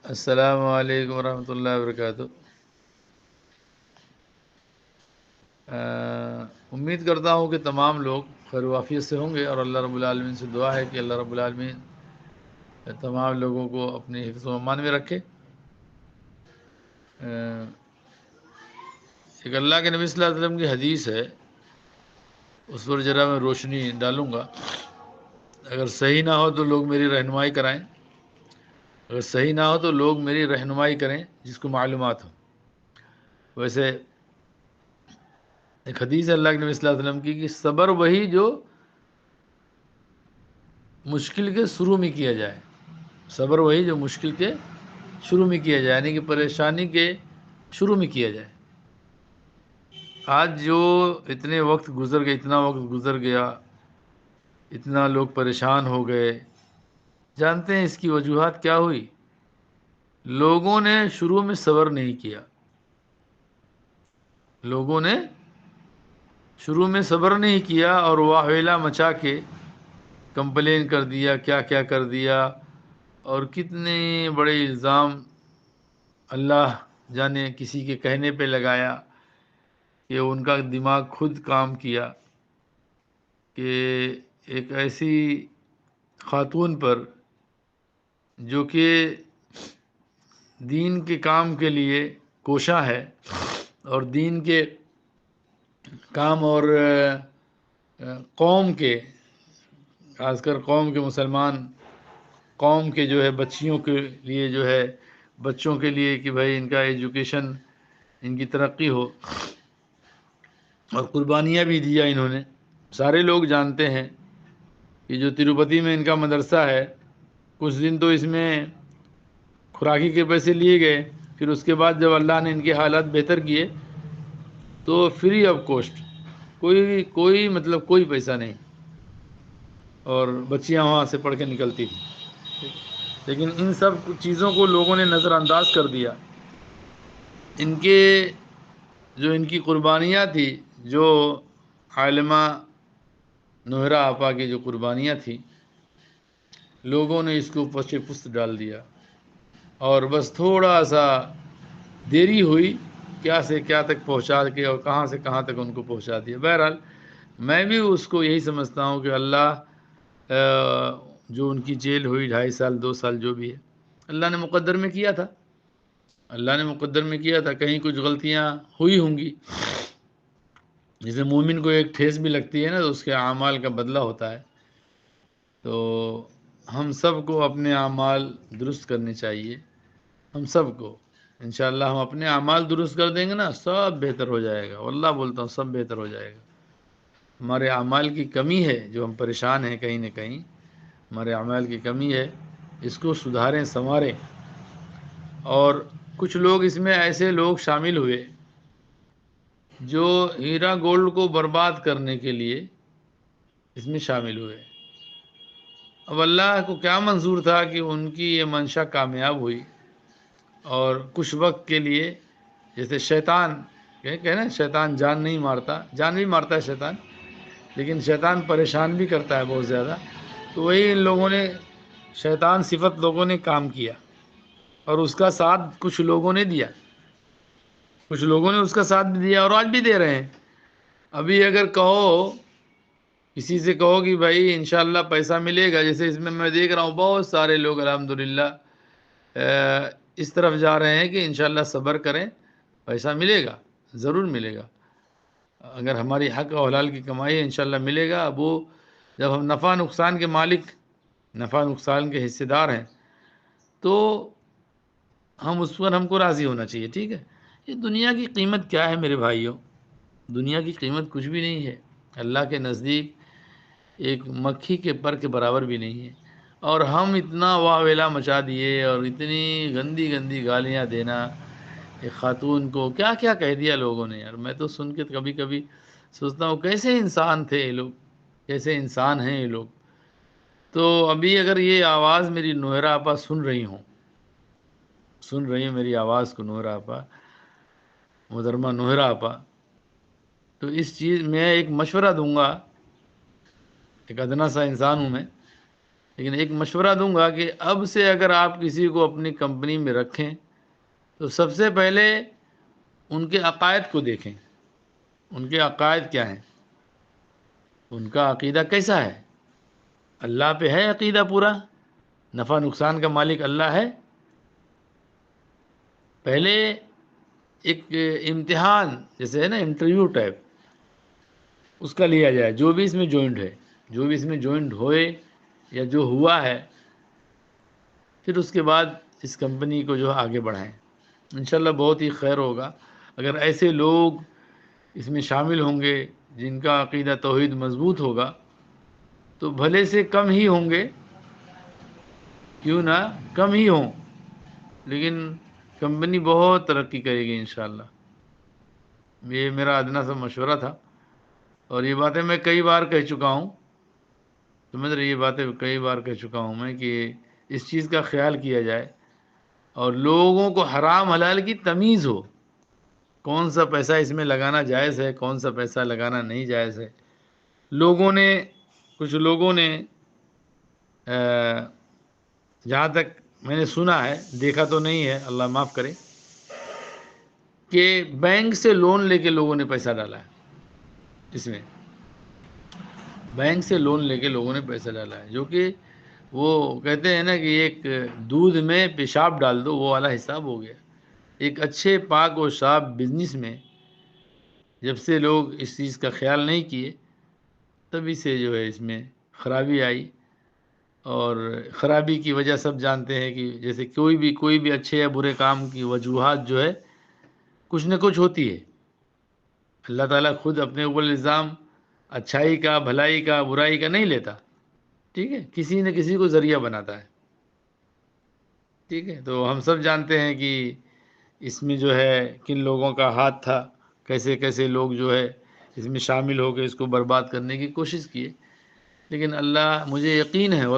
السلام علیکم ورحمۃ اللہ وبرکاتہ۔ امید کرتا ہوں کہ تمام لوگ خیر و عافیت سے ہوں گے، اور اللہ رب العالمین سے دعا ہے کہ اللہ رب العالمین تمام لوگوں کو اپنے حفظ و امان میں رکھے۔ ایک اللہ کے نبی صلی اللہ علیہ وسلم کی حدیث ہے، اس پر ذرا میں روشنی ڈالوں گا۔ اگر صحیح نہ ہو تو لوگ میری رہنمائی کرائیں، اگر صحیح نہ ہو تو لوگ میری رہنمائی کریں جس کو معلومات ہو۔ ویسے ایک حدیث ہے اللہ کے نبی صلی اللہ علیہ وسلم کی کہ صبر وہی جو مشکل کے شروع میں کیا جائے، صبر وہی جو مشکل کے شروع میں کیا جائے، یعنی کہ پریشانی کے شروع میں کیا جائے۔ آج جو اتنے وقت گزر گیا، اتنا وقت گزر گیا، اتنا لوگ پریشان ہو گئے، جانتے ہیں اس کی وجوہات کیا ہوئی؟ لوگوں نے شروع میں صبر نہیں کیا، لوگوں نے شروع میں صبر نہیں کیا اور واویلا مچا کے کمپلین کر دیا، کیا کیا کر دیا، اور کتنے بڑے الزام اللہ جانے کسی کے کہنے پہ لگایا کہ ان کا دماغ خود کام کیا کہ ایک ایسی خاتون پر جو کہ دین کے کام کے لیے کوشاں ہے، اور دین کے کام اور قوم کے، خاص کر قوم کے مسلمان قوم کے جو ہے بچیوں کے لیے، جو ہے بچوں کے لیے کہ بھائی ان کا ایجوکیشن، ان کی ترقی ہو، اور قربانیاں بھی دیا انہوں نے۔ سارے لوگ جانتے ہیں کہ جو تروپتی میں ان کا مدرسہ ہے، کچھ دن تو اس میں خوراکی کے پیسے لیے گئے، پھر اس کے بعد جب اللہ نے ان کے حالات بہتر کیے تو فری آف کاسٹ، کوئی مطلب کوئی پیسہ نہیں، اور بچیاں وہاں سے پڑھ کے نکلتی تھیں۔ لیکن ان سب چیزوں کو لوگوں نے نظر انداز کر دیا۔ ان کے جو ان کی قربانیاں تھی، جو عالمہ نوہرا آپا کی جو قربانیاں تھیں، لوگوں نے اس کو پس پست ڈال دیا، اور بس تھوڑا سا دیری ہوئی، کیا سے کیا تک پہنچا کے اور کہاں سے کہاں تک ان کو پہنچا دیا۔ بہرحال میں بھی اس کو یہی سمجھتا ہوں کہ اللہ جو ان کی جیل ہوئی 2.5 سال 2 سال جو بھی ہے، اللہ نے مقدر میں کیا تھا، اللہ نے مقدر میں کیا تھا۔ کہیں کچھ غلطیاں ہوئی ہوں گی، جسے مومن کو ایک ٹھیس بھی لگتی ہے نا تو اس کے اعمال کا بدلہ ہوتا ہے۔ تو ہم سب کو اپنے اعمال درست کرنے چاہیے، ہم سب کو۔ انشاءاللہ ہم اپنے اعمال درست کر دیں گے نا، سب بہتر ہو جائے گا، واللہ بولتا ہوں سب بہتر ہو جائے گا۔ ہمارے اعمال کی کمی ہے، جو ہم پریشان ہیں کہیں نہ کہیں، ہمارے اعمال کی کمی ہے، اس کو سدھاریں سنواریں۔ اور کچھ لوگ اس میں ایسے لوگ شامل ہوئے جو ہیرا گولڈ کو برباد کرنے کے لیے اس میں شامل ہوئے۔ اب اللہ کو کیا منظور تھا کہ ان کی یہ منشا کامیاب ہوئی، اور کچھ وقت کے لیے، جیسے شیطان کہنا، شیطان جان نہیں مارتا، جان بھی مارتا ہے شیطان، لیکن شیطان پریشان بھی کرتا ہے بہت زیادہ۔ تو وہی ان لوگوں نے، شیطان صفت لوگوں نے کام کیا، اور اس کا ساتھ کچھ لوگوں نے دیا، کچھ لوگوں نے اس کا ساتھ بھی دیا، اور آج بھی دے رہے ہیں۔ ابھی اگر کہو، کسی سے کہو کہ بھائی انشاءاللہ پیسہ ملے گا، جیسے اس میں دیکھ رہا ہوں بہت سارے لوگ الحمدللہ اس طرف جا رہے ہیں کہ انشاءاللہ صبر کریں، پیسہ ملے گا، ضرور ملے گا، اگر ہماری حق و حلال کی کمائی ہے انشاءاللہ ملے گا۔ اب وہ جب ہم نفع نقصان کے مالک، نفع نقصان کے حصے دار ہیں، تو ہم اس پر ہم کو راضی ہونا چاہیے، ٹھیک ہے۔ یہ دنیا کی قیمت کیا ہے میرے بھائیوں؟ دنیا کی قیمت کچھ بھی نہیں ہے، اللہ کے نزدیک ایک مکھی کے پر کے برابر بھی نہیں ہے۔ اور ہم اتنا واویلا مچا دیے، اور اتنی گندی گندی گالیاں دینا ایک خاتون کو، کیا کیا کہہ دیا لوگوں نے یار۔ میں تو سن کے کبھی کبھی سوچتا ہوں کیسے انسان تھے یہ لوگ، کیسے انسان ہیں یہ لوگ۔ تو ابھی اگر یہ آواز میری نوہرا آپا سن رہی ہوں، سن رہی ہیں میری آواز کو نوہرا آپا، محترمہ نوہرا آپا، تو اس چیز میں ایک مشورہ دوں گا، ایک ادنا سا انسان ہوں میں، لیکن ایک مشورہ دوں گا کہ اب سے اگر آپ کسی کو اپنی کمپنی میں رکھیں تو سب سے پہلے ان کے عقائد کو دیکھیں، ان کے عقائد کیا ہیں، ان کا عقیدہ کیسا ہے، اللہ پہ ہے عقیدہ پورا، نفع نقصان کا مالک اللہ ہے. پہلے ایک امتحان جیسے ہے نا انٹرویو ٹائپ، اس کا لیا جائے جو بھی اس میں جوائنٹ ہے، جو بھی اس میں جوائنٹ ہوئے یا جو ہوا ہے، پھر اس کے بعد اس کمپنی کو جو ہے آگے بڑھائیں. انشاءاللہ بہت ہی خیر ہوگا اگر ایسے لوگ اس میں شامل ہوں گے جن کا عقیدہ توحید مضبوط ہوگا. تو بھلے سے کم ہی ہوں گے، کیوں نہ کم ہی ہوں، لیکن کمپنی بہت ترقی کرے گی انشاءاللہ. یہ میرا ادنا سا مشورہ تھا، اور یہ باتیں میں کئی بار کہہ چکا ہوں، سمجھ رہے، یہ باتیں کئی بار کہہ چکا ہوں میں کہ اس چیز کا خیال کیا جائے اور لوگوں کو حرام حلال کی تمیز ہو، کون سا پیسہ اس میں لگانا جائز ہے، کون سا پیسہ لگانا نہیں جائز ہے. کچھ لوگوں نے جہاں تک میں نے سنا ہے، دیکھا تو نہیں ہے، اللہ معاف کرے، کہ بینک سے لون لے کے لوگوں نے پیسہ ڈالا ہے اس میں. بینک سے لون لے کے لوگوں نے پیسہ ڈالا ہے، جو کہ وہ کہتے ہیں نا کہ ایک دودھ میں پیشاب ڈال دو وہ والا حساب ہو گیا. ایک اچھے پاک و صاف بزنس میں جب سے لوگ اس چیز کا خیال نہیں کیے، تبھی سے جو ہے اس میں خرابی آئی. اور خرابی کی وجہ سب جانتے ہیں کہ جیسے کوئی بھی اچھے یا برے کام کی وجوہات جو ہے کچھ نہ کچھ ہوتی ہے. اللہ تعالیٰ خود اپنے اوپر الزام اچھائی کا، بھلائی کا، برائی کا نہیں لیتا، ٹھیک ہے، کسی نہ کسی کو ذریعہ بناتا ہے. ٹھیک ہے، تو ہم سب جانتے ہیں کہ اس میں جو ہے کن لوگوں کا ہاتھ تھا، کیسے کیسے لوگ جو ہے اس میں شامل ہو کے اس کو برباد کرنے کی کوشش کیے. لیکن اللہ، مجھے یقین ہے